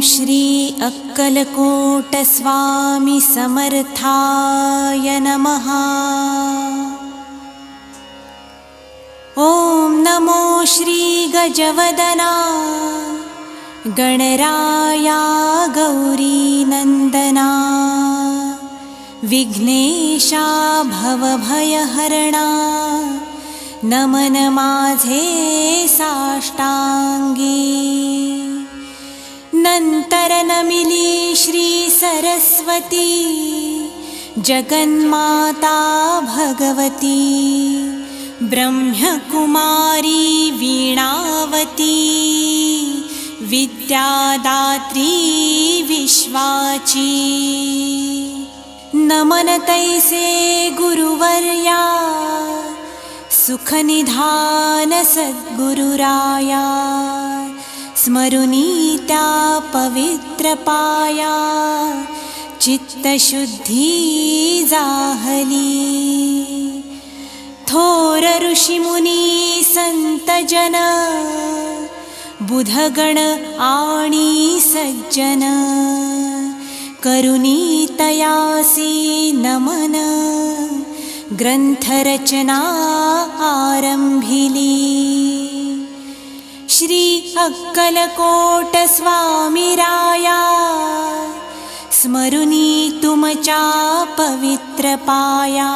श्री अक्कलकोट स्वामी समर्थाय नमः। ॐ नमो श्री गजवदना गणराया गौरीनन्दना विघ्नेशा भवभयहरणा नमन माझे साष्टांगी। नंतर नमिली श्री सरस्वती जगन्माता भगवती ब्रह्मकुमारी वीणावती विद्यादात्री विश्वाची। नमन तैसे गुरुवर्या सुखनिधान सद्गुरुराया स्मरुनी त्या पवित्र पाया चित्तशुद्धी जाहली। थोर ऋषिमुनी संतजन बुधगण आणि सज्जन करुणी तयासी नमन ग्रंथरचना आरंभिली। श्री अक्कलकोट स्वामी राया स्मरुनी तुमच्या पवित्र पाया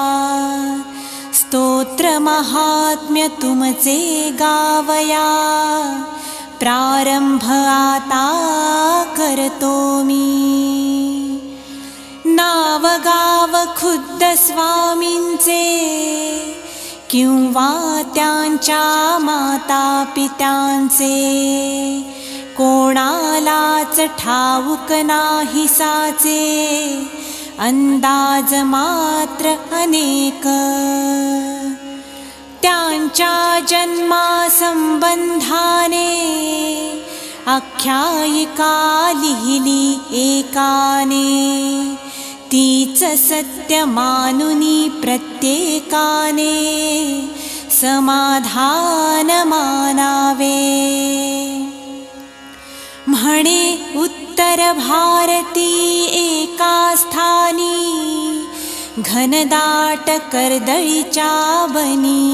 स्तोत्र महात्म्य तुमचे गावया प्रारंभ आता करतो मी। नाव गाव खुद्द स्वामींचे किंवा त्यांच्या माता पित्यांचे कोणालाच ठाऊक नाही साचे अंदाज मात्र अनेक। त्यांच्या जन्मा संबंधाने आख्यायिका लिहिली एकाने तीच सत्य मानुनी प्रत्येकाने समाधान मानावे। म्हणे उत्तर भारती एका स्थानी घनदाट कर्दळीच्या बनी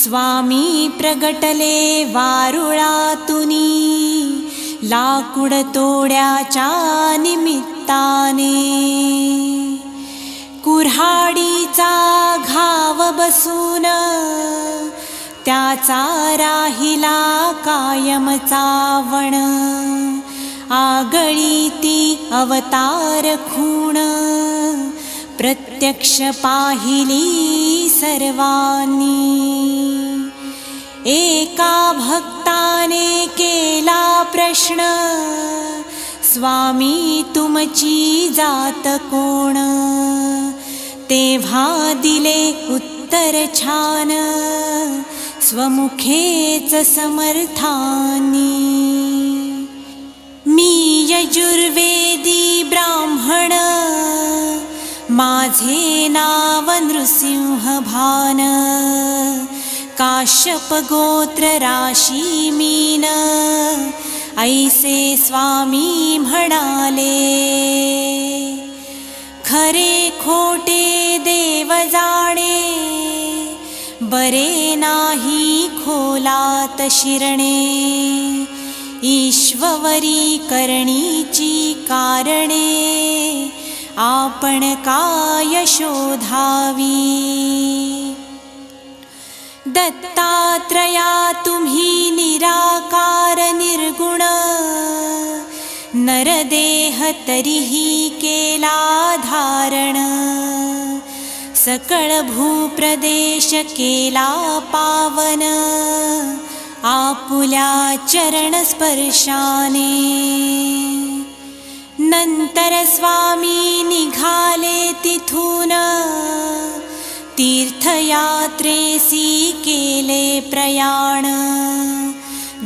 स्वामी प्रगटले वारुळातुनी लाकूड तोड्याच्या निमित्ताने। कुऱ्हाडीचा घाव बसून त्याचा राहिला कायमचा वण आगळी ती अवतार खूण प्रत्यक्ष पाहिली सर्वांनी। एका भक्ताने केला प्रश्न स्वामी तुमची जात कोण तेव्हा दिले उत्तर छान स्वमुखेच समर्थानी। मी यजुर्वेदी ब्राह्मण माझे नाव नृसिंह भान काश्यप गोत्र राशी मीन ऐसे स्वामी म्हणाले। खरे खोटे देव जाणे बरे नाही खोलात शिरणे ईश्वरी करणीची कारणे आपण काय शोधावी। दत्तात्रया तुम्ही निराकार निर्गुण नरदेह तरीही केला धारण सकळ भूप्रदेश केला पावन आपुल्या चरण स्पर्शाने। नंतर स्वामी निघाले तिथून तीर्थयात्रेसी केले प्रयाण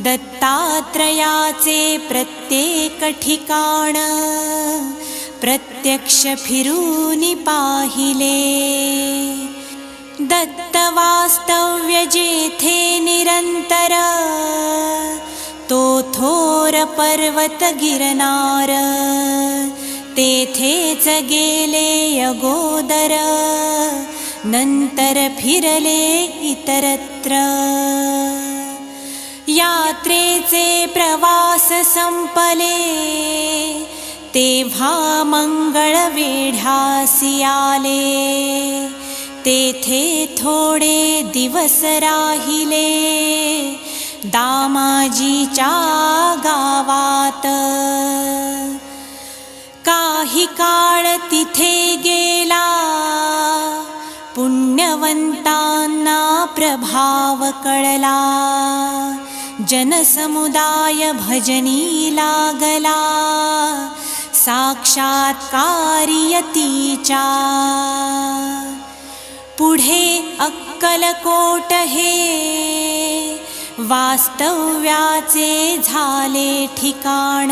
दत्तात्रयाचे प्रत्येक ठिकाण प्रत्यक्ष फिरूनी पाहिले। दत्त वास्तव्य जेथे निरंतर तो थोर पर्वत गिरनार, तेथेच गेले अगोदर, नंतर फिरले इतरत्र. यात्रेचे प्रवास संपले, तेव्हा मंगळ वेढ्यासी आले. तेथे थोडे दिवस राहिले, दामाजीच्या गावात. काही काळ तिथे गेला, पुण्यवंतांना प्रभाव कळला. जनसमुदाय भजनी लागला, साक्षात्कारी यतीचा. पुढे अक्कलकोट हे वास्तव्याचे झाले ठिकाण.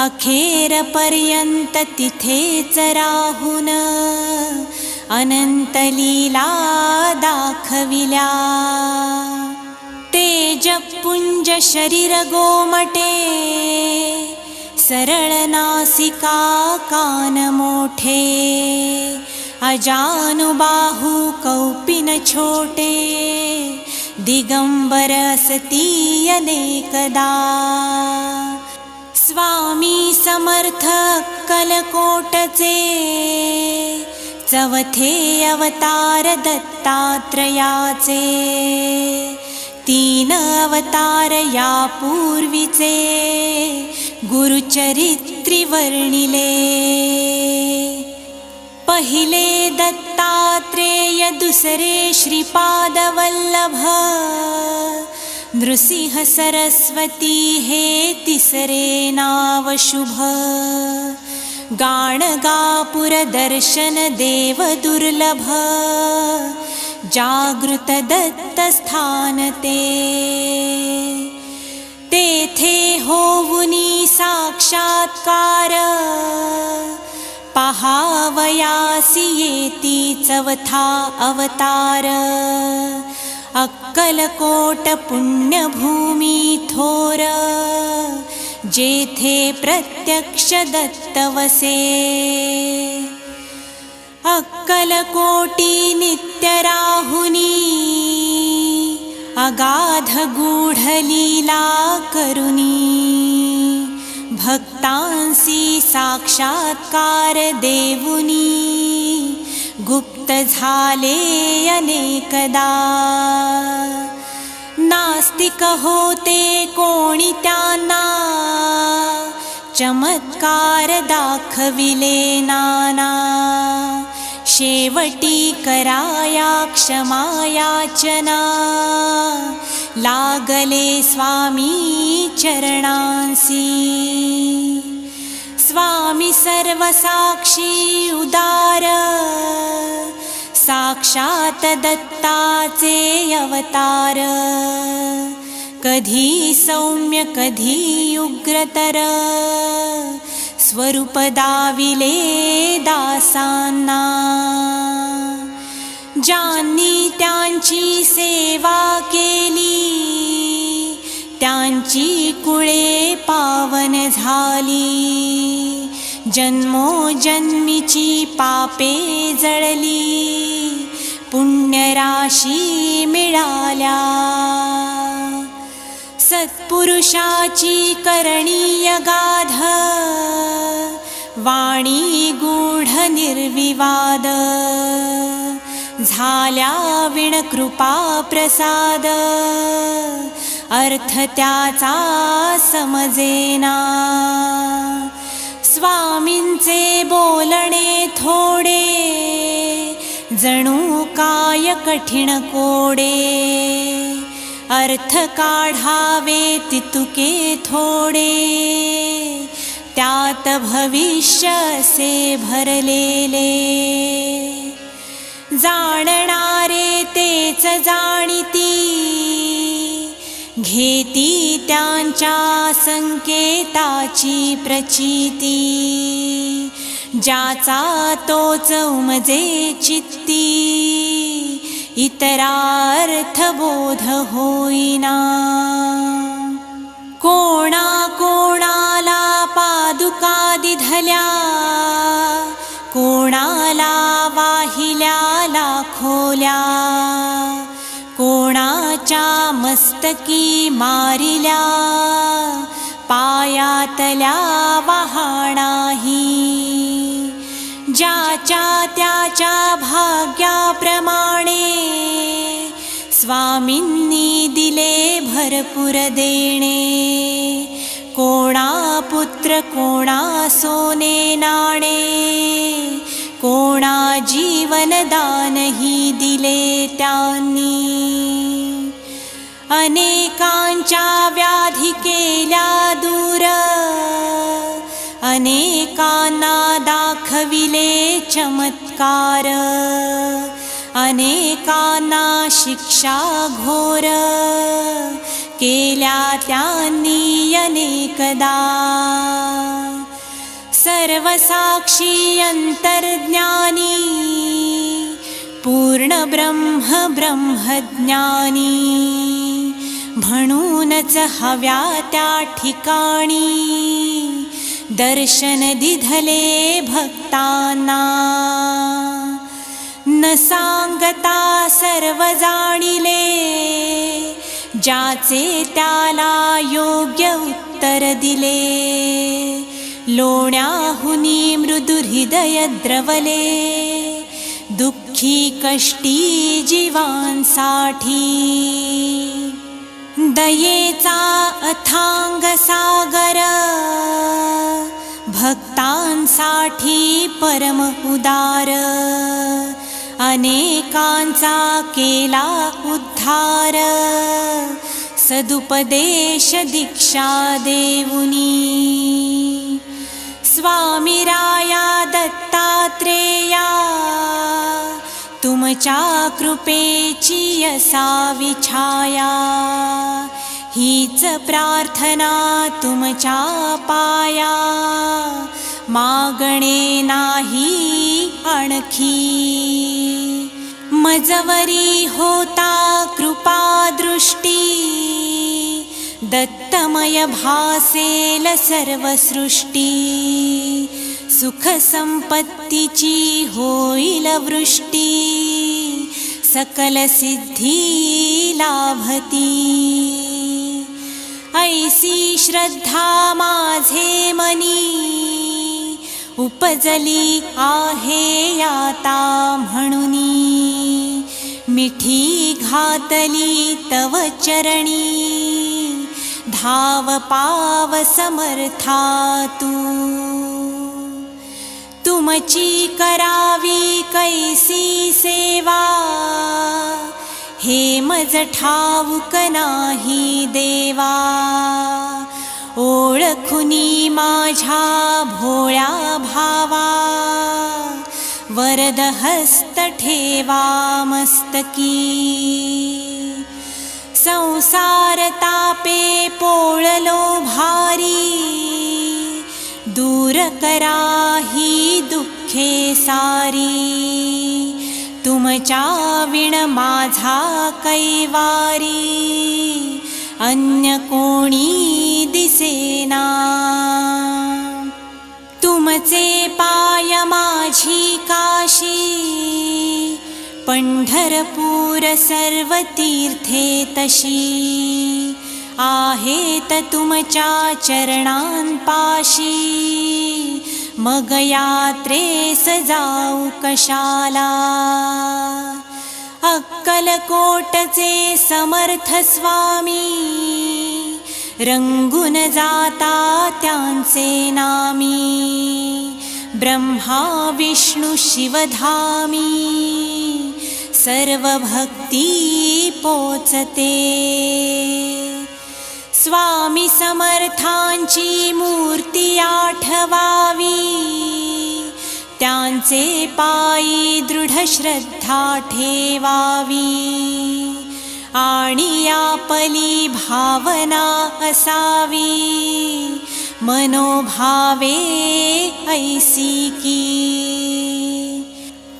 अखेरपर्यंत तिथेच राहून अनंत लीला दाखविल्या. तेजपुंज शरीर गोमटे, सरळ नासिका कान मोठे. अजानुबाहू कौपिन छोटे, दिगंबर असती अनेकदा. स्वामी समर्थ अक्कलकोटचे, चवथे अवतार दत्तात्रयाचे. 3 अवतार यापूर्वीचे, गुरुचरित्री वर्णिले. पहिले दत्तात्रेय, दुसरे श्रीपाद वल्लभ. नृसिंह सरस्वती हे तिसरे नाव शुभ. गाणगापुर दर्शन देव दुर्लभ, जागृत दत्त स्थान ते. तेथे होऊनी साक्षात्कार, पहावयासी येती चवथा अवतार. अक्कलकोट पुण्यभूमी थोर, जेथे प्रत्यक्ष दत्त वसे. अक्कलकोटी नित्य राहुनी, अगाध गूढ लीला करुनी. भक्तांसी साक्षात्कार देवुनी, गुप्त झाले अनेकदा. नास्तिक होते कोणी त्यांना, चमत्कार दाखविले नाना. शेवटी कराया क्षमायाचना, लागले स्वामी चरणांसी. स्वामी सर्वसाक्षी उदार, साक्षात दत्ताचे अवतार. कधी सौम्य कधी उग्रतर, स्वरूप दाविले दासांना. ज्यांनी त्यांची सेवा केली, त्यांची कुळे पावन झाली. जन्मोजन्मीची पापे जळली, पुण्यराशी मिळाल्या. सत्पुरुषाची करणीय गाध, वाणी गूढ निर्विवाद. झाल्या विण कृपा प्रसाद, अर्थ त्याचा समजेना. स्वामींचे बोलणे थोडे, जणू काय कठीण कोडे. अर्थ काढावे तितुके थोडे, त्यात भविष्य असे भरलेले. जाणणारे तेच जाणिती, घेती त्यांच्या संकेताची प्रचिती. ज्याचा तोच उमजे चित्ती, इतरार्थ बोध होईना. चुका दिधल्या, कोणाला वाहिल्या लाखोल्या, कोणाच्या मस्तकी मारिल्या, पायातल्या वहाणाही. ज्याच्या त्याच्या भाग्याप्रमाणे स्वामींनी दिले भरपूर देणे. कोणा पुत्र कोणा सोने नाणे, कोणा जीवनदानही दिले त्यांनी. अनेकांच्या व्याधी केल्या दूर, अनेकांना दाखविले चमत्कार, अनेकांना शिक्षा घोर केल्या त्यांनी अनेकदा. सर्वसाक्षी अंतर्ज्ञानी, पूर्ण ब्रह्म ब्रह्मज्ञानी, म्हणूनच हव्या त्या ठिकाणी दर्शन दिधले भक्तांना. न सांगता सर्व जाणिले, ज्याचे त्याला योग्य उत्तर दिले. लोण्याहुनी मृदु हृदय द्रवले, दुःखी कष्टी जीवांसाठी. दयेचा अथांग सागर, भक्तांसाठी परम उदार. अनेकांचा केला उद्धार, सदुपदेश दीक्षा देऊनी. स्वामी राया दत्तात्रेया, तुमच्या कृपेची असावी छाया. हीच प्रार्थना तुमच्या पाया, मागणे नाही आणखी. मजवरी होता कृपा दृष्टी, दत्तमय भासेल सर्व सृष्टी. सुख संपत्तीची होईल वृष्टी, सकल सिद्धी लाभती. ऐसी श्रद्धा माझे मनी, उपजली आहे आता म्हणुनी. मिठी घातली तव चरणी, धाव पाव समर्था तू. तुमची करावी कैसी सेवा, हे मज ठाऊक नाही देवा. ओळखुनी माझ्या भोळ्या भावा, वरद हस्त ठेवा मस्तकी. संसार तापे पोळलो भारी, दूर करा ही दुःखे सारी. तुमच्या विण माझा कैवारी, अन्य कोणी दिसेना. तुमचे पाय माझी काशी, पंढरपूर सर्व तीर्थे तशी. आहेत तुमच्या चरणांपाशी, मग यात्रेस जाऊ कशाला. अक्कलकोटचे समर्थ स्वामी, रंगून जाता त्यांचे नामी. ब्रह्मा विष्णू शिवधामी, सर्व भक्ती पोचते. स्वामी समर्थांची मूर्ती आठवावी, त्यांचे पायी दृढ श्रद्धा ठेवावी. आणि आपली भावना असावी, मनोभावे ऐसी की.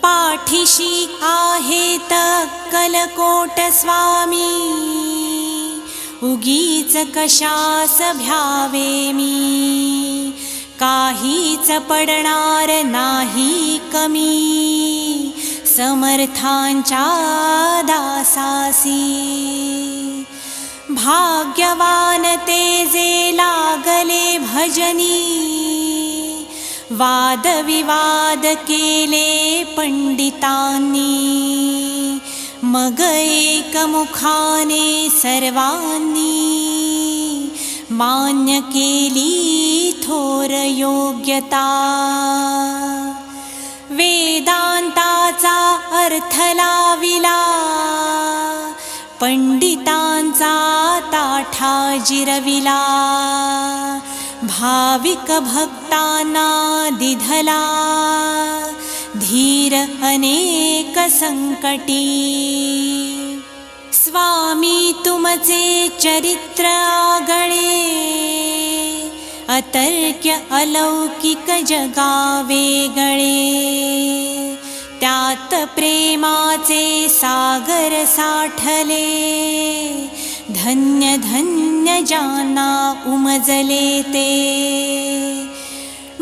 पाठीशी आहेत अक्कलकोट स्वामी, उगीच कशास भ्यावे मी. काहीच पडणार नाही कमी समर्थांच्या दासासी। भाग्यवान ते जे लागले भजनी, वादविवाद केले पंडितांनी, मग एकमुखाने सर्वांनी मान्य केली थोर योग्यता। वेदांताचा अर्थ लाविला, पंडितांचा ताठा जिरविला, भाविक भक्तांना दिधला धीर अनेक संकटी। स्वामी तुमचे चरित्र आगळे, अतर्क्य अलौकिक जगा वेगळे। त्यात प्रेमाचे सागर साठले, धन्य धन्य ज्यांना उमजले ते।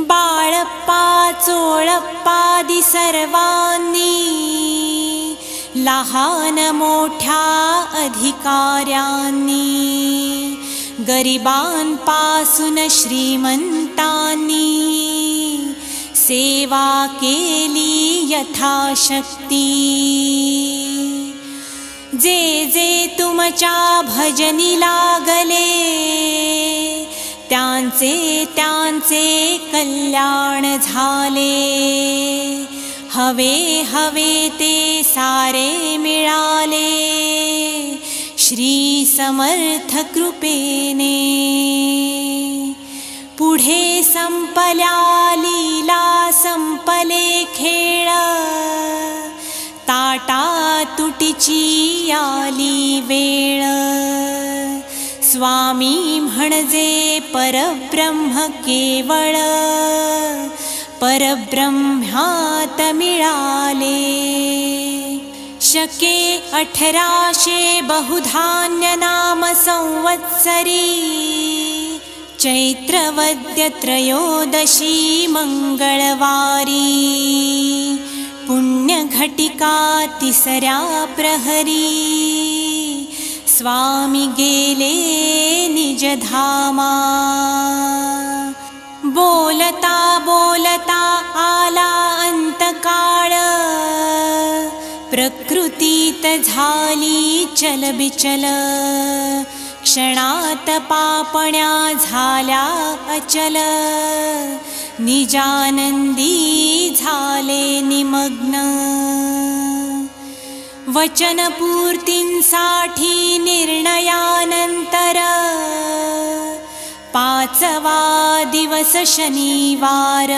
बाळप्पा चोळप्पादी सर्वांनी, लहान मोठ्या अधिकाऱ्यांनी, गरिबांपासून श्रीमंतांनी सेवा केली यथाशक्ती। जे जे तुमच्या भजनी लागले, त्यांचे त्यांचे कल्याण झाले। हवे हवे ते सारे मिळाले, श्री समर्थ कृपेने। पुढे संपल्या लीला संपले खेळ, ताटा तुटीची आली वेळ। स्वामी म्हणजे परब्रह्म केवळ, परब्रह्म्यात मिळाले। शके 1800 बहुधान्य नाम संवत्सरी, चैत्रवद्य त्रयोदशी मंगळवारी। पुण्यघटिका तिसऱ्या प्रहरी, स्वामी गेले निजधामा। बोलता बोलता आला अंतकाळ, प्रकृतीत झाली चलबिचल। क्षणात पापण्या झाल्या अचल, निजानंदी झाले निमग्न। वचनपूर्तींसाठी निर्णयानंतर, 5वा दिवस शनिवार।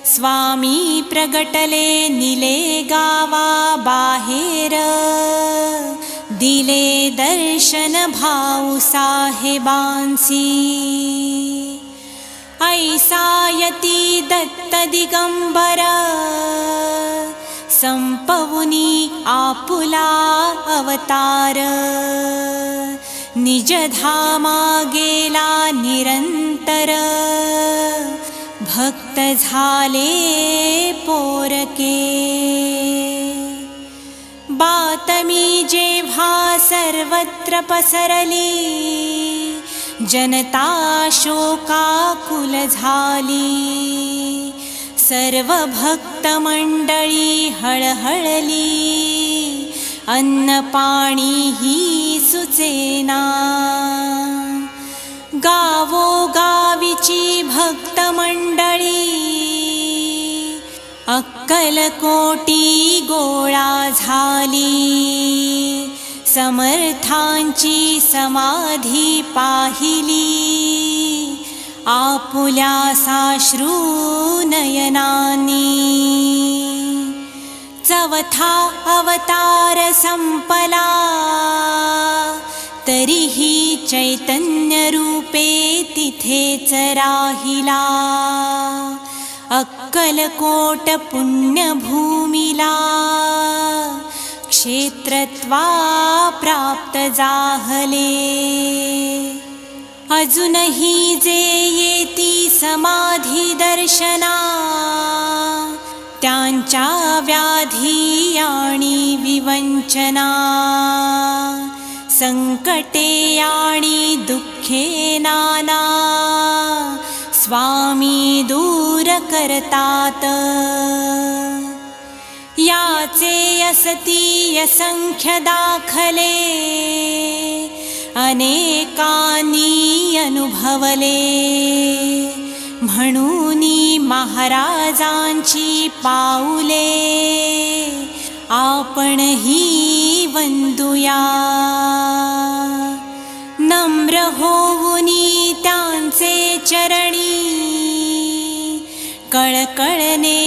स्वामी प्रगटले निले गावा बाहेर, दिले दर्शन भाऊ साहेबांसी। ऐसा यती दत्त दिगंबर, संपवुनी आपुला अवतार। निजधामा गेला निरंतर, भक्त झाले पोरके। बातमी जेव्हा सर्वत्र पसरली, जनता शोकाकुल झाली। सर्व भक्त मंडळी हळहळली, अन्न पाणी ही सुचेना। गावोगावीची भक्त मंडळी, अक्कलकोटी गोळा झाली। समर्थांची समाधी पाहिली, आपुल्या साश्रू नयनांनी। चौथा अवतार संपला, तरीही चैतन्य रूपे तिथेच राहिला। अक्कलकोट पुण्यभूमीला, क्षेत्रत्वा प्राप्त जाहले। अजूनही जे येती समाधी दर्शना, त्यांच्या व्याधी आणि विवंचना, संकटे आणि दुःखे नाना, स्वामी दूर करतात. याचे असती असंख्य दाखले, अनेकांनी अनुभवले. म्हणूनी महाराजांची पाऊले, आपणही वंदुया. नम्र होऊनी त्यांचे चरणी, कळकळने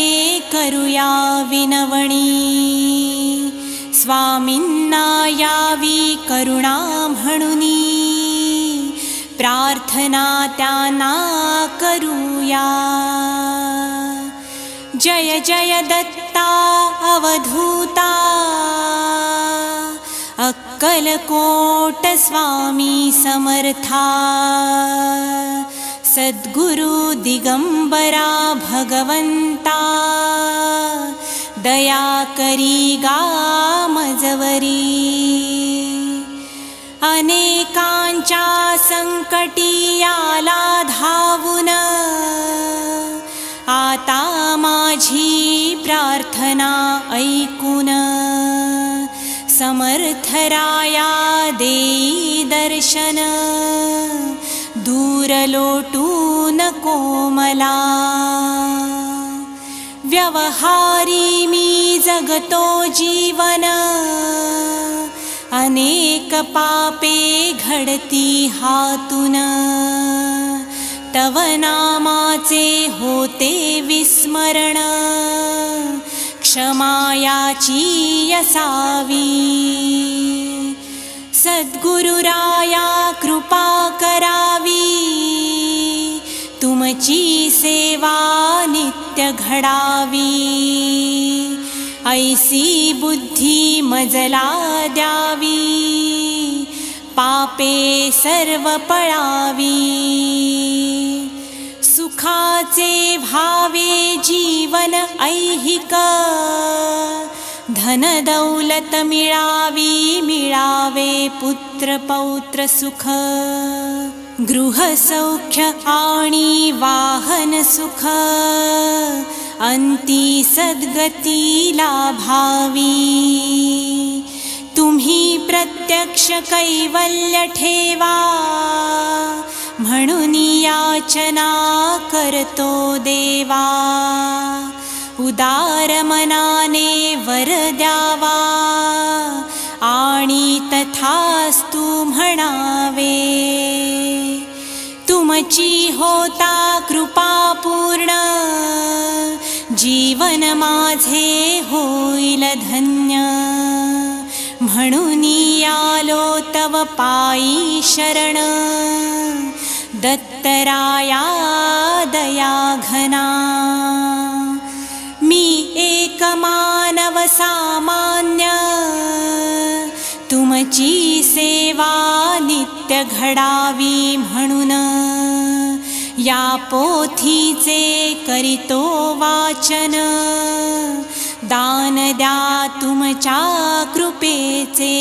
करूया विनवणी. स्वामींना यावी करुणा म्हणूनी, प्रार्थना त्यांना करूया. जय जय दत्ता अवधूता, अक्कलकोट स्वामी समर्था. सद्गुरु दिगंबरा भगवंता, दया करी गा मजवरी. अनेकांच्या संकटी आला धावून, आता माझी प्रार्थना ऐकून. समर्थराया देई दर्शन, दूर लोटू नको मला. व्यवहारी मी जगतो जीवन, अनेक पापे घडती हातून. तव नामाचे होते विस्मरण, क्षमायाची असावी. सद्गुरुराया कृपा करावी, तुमची सेवा नित्य घडावी. ऐसी बुद्धी मजला द्यावी, पापे सर्व पळावी. सुखाचे भावे जीवन ऐहिक, धन दौलत मिळावी मिळावे पुत्र पौत्र सुख. गृह सौख्य आणि वाहन सुख, अंती सद्गती लाभावी. तुम्ही प्रत्यक्ष कैवल्य ठेवा, म्हणून याचना करतो देवा. उदार मनाने वर द्यावा, आणि तथास्तु म्हणावे. तुमची होता कृपा पूर्ण, जीवन माझे होईल धन्य. म्हणून आलो तव पायी शरण, दत्तराया दया घना. मी एक मानव सामान्य, तुमची सेवा नित्य घडावी म्हणून. या पोथीचे करीतो वाचन, दान द्या तुमच्या कृपेचे.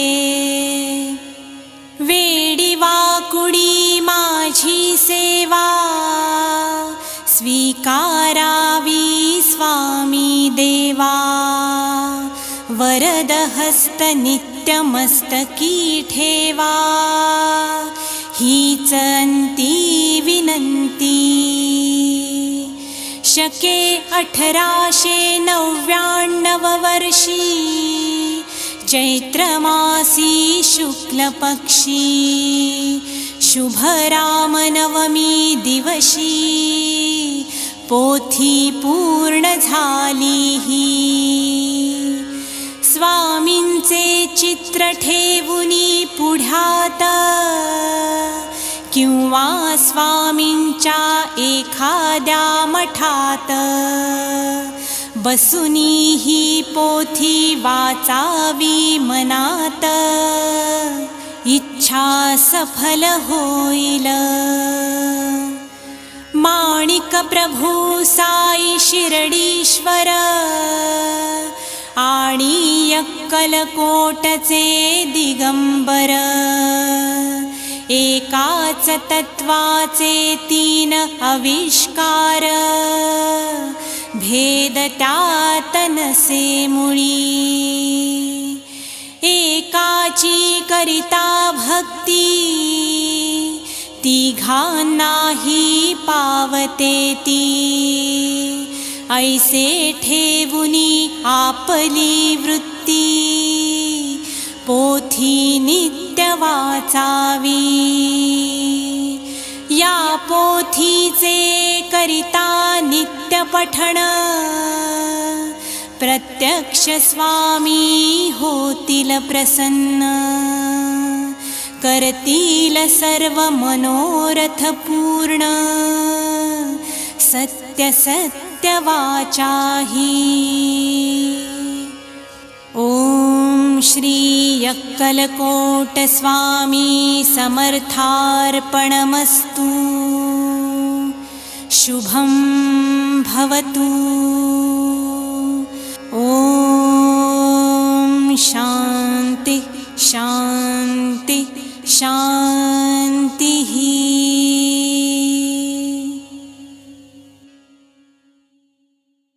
वेडी वाकुडी माझी सेवा, स्वीकारावी स्वामी देवा. वरद हस्त नित्य मस्तकी ठेवा, हीच अंती विनंती. शके 1899 वर्षी, चैत्रमासी शुक्ल पक्षी. शुभ रामनवमी दिवशी, पोथी पूर्ण झाली ही. स्वामींचे चित्र ठेवुनी पुढ्यात, किंवा स्वामींच्या एखाद्या मठात. बसुनी ही पोथी वाचावी मनात, इच्छा इच्छा सफल होईल. माणिक प्रभू साई शिरडीश्वर आणि अक्कलकोटचे दिगंबर. एकाच तत्वाचे तीन आविष्कार, भेद त्यात नसे मुळी. एकाची करिता भक्ती, तिघांनाही पावते ती. ऐसे ठेवुनी आपली वृत्ती, पोथी नित्य वाचावी. या पोथीचे करिता नित्य पठण, प्रत्यक्ष स्वामी होतील प्रसन्न. करतील सर्व मनोरथ पूर्ण, सत्य सत्य वाचाही. ओम श्री अक्कलकोट स्वामी समर्थार्पणमस्तु. शुभं भवतु. ओम शांति शांति शांति.